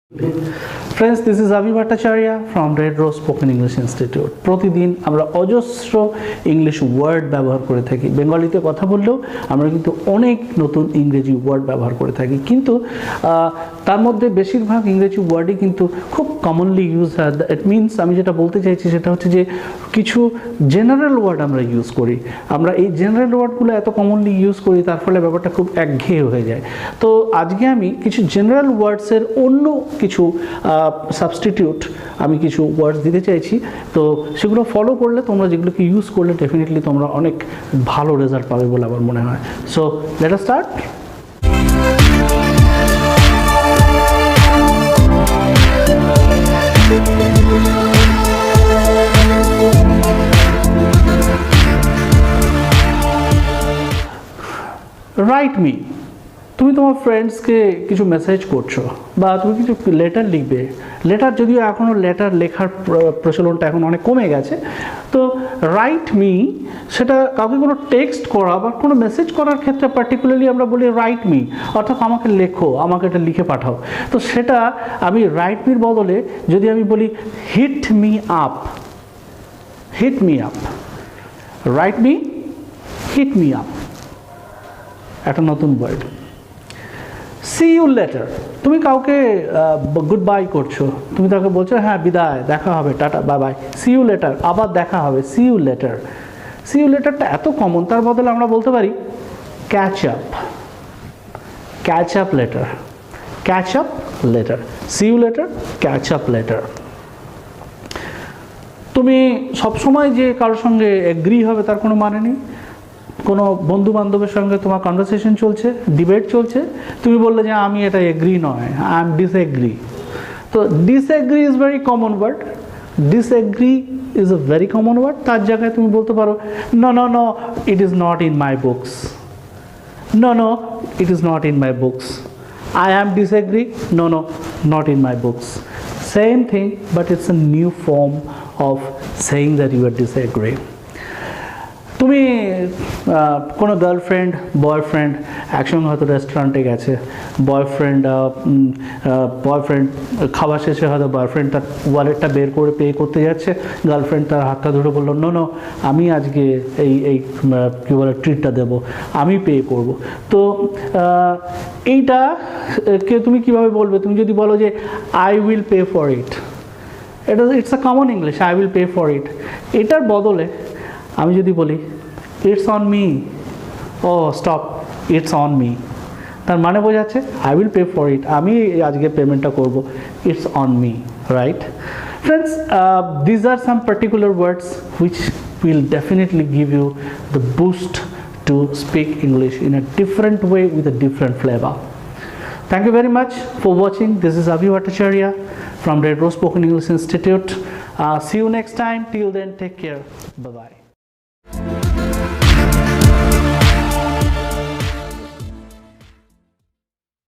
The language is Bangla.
Friends, this is Avi Bhattacharyya from Red Rose Spoken English Institute. প্রতিদিন আমরা অজস্র ইংলিশ ওয়ার্ড ব্যবহার করে থাকি। বেঙ্গলিতে কথা বললেও আমরা কিন্তু অনেক নতুন ইংরেজি ওয়ার্ড ব্যবহার করে থাকি, কিন্তু তার মধ্যে বেশিরভাগ ইংরেজি ওয়ার্ডই কিন্তু খুব কমনলি ইউজ হয়। ইট মিনস আমি যেটা বলতে চাইছি সেটা হচ্ছে যে কিছু জেনারেল ওয়ার্ড আমরা ইউজ করি। আমরা এই জেনারেল ওয়ার্ডগুলো এত কমনলি ইউজ করি, তার ফলে ব্যাপারটা খুব একঘেয়ে হয়ে যায়। তো আজকে আমি কিছু জেনারেল ওয়ার্ডসের অন্য কিছু সাবস্টিটিউট আমি কিছু ওয়ার্ডস দিতে চাইছি। তো সেগুলো ফলো করলে তোমরা যেগুলোকে ইউজ করলে ডেফিনেটলি তোমরা অনেক ভালো রেজাল্ট পাবে বলে আমার মনে হয়। So let us start. Write me. তুমি তোমার ফ্রেন্ডসকে কিছু মেসেজ করছো বা তুমি কিছু লেটার লিখবে। লেটার যদিও এখনও লেটার লেখার প্রচলনটা এখন অনেক কমে গেছে। তো রাইট মি সেটা কাউকে কোনো টেক্সট করা বা কোনো মেসেজ করার ক্ষেত্রে পার্টিকুলারলি আমরা বলি রাইট মি, অর্থাৎ আমাকে লেখো, আমাকে এটা লিখে পাঠাও। তো সেটা আমি রাইট মির বদলে যদি আমি বলি hit me up, hit me up, write me, hit me up, একটা নতুন ওয়ার্ড। C you letter. তুমি কাউকে গুড বাই করছো, তুমি তাকে বলছো হ্যাঁ বিদায়, দেখা হবে, tata, bye bye. See you later, আবার দেখা হবে, see you later. See you লেটারটা এত কমন, তার বদলে আমরা বলতে পারি catch up, catch up later, catch up later, see you later, catch up later. তুমি সবসময় যে কারোর সঙ্গে এগ্রি হবে তার কোনো মানে নেই। কোনো বন্ধু বান্ধবের সঙ্গে তোমার কনভারসেশন চলছে, ডিবেট চলছে, তুমি বললে যে আমি এটা এগ্রি নয়, আই এম ডিসএগ্রি। তো disagree is very common word, disagree is a very common word. তার জায়গায় তুমি বলতে পারো no no no, it is not in my books, no no, it is not in my books. I am disagree, no no, not in my books. Same thing, but it's a new form of saying that you are disagree. তুমি কোনো গার্লফ্রেন্ড বয়ফ্রেন্ড একসঙ্গে হয়তো রেস্টুরেন্টে গেছে, বয়ফ্রেন্ড খাওয়া শেষে হয়তো বয়ফ্রেন্ড তার ওয়ালেটটা বের করে পে করতে যাচ্ছে, গার্লফ্রেন্ড তার হাতটা ধরে বললো নো নো, আমি আজকে এই কী বলে ট্রিটটা দেবো, আমি পে করব। তো এইটা কে তুমি কীভাবে বলবে? তুমি যদি বলো যে I will pay for it, এটা it's a common English, I will pay for it. এটার বদলে আমি যদি বলি ইটস অন মি, ও স্টপ, ইটস অন মি, তার মানে বোঝাচ্ছে I will pay for it, আমি আজকে পেমেন্টটা করব, it's on me, right? Friends, these are some particular words which will definitely give you the boost to speak English in a different way with a different flavor. Thank you very much for watching. This is Avi Bhattacharyya from Red Rose Spoken English Institute. See you next time. Till then, take care. Bye-bye.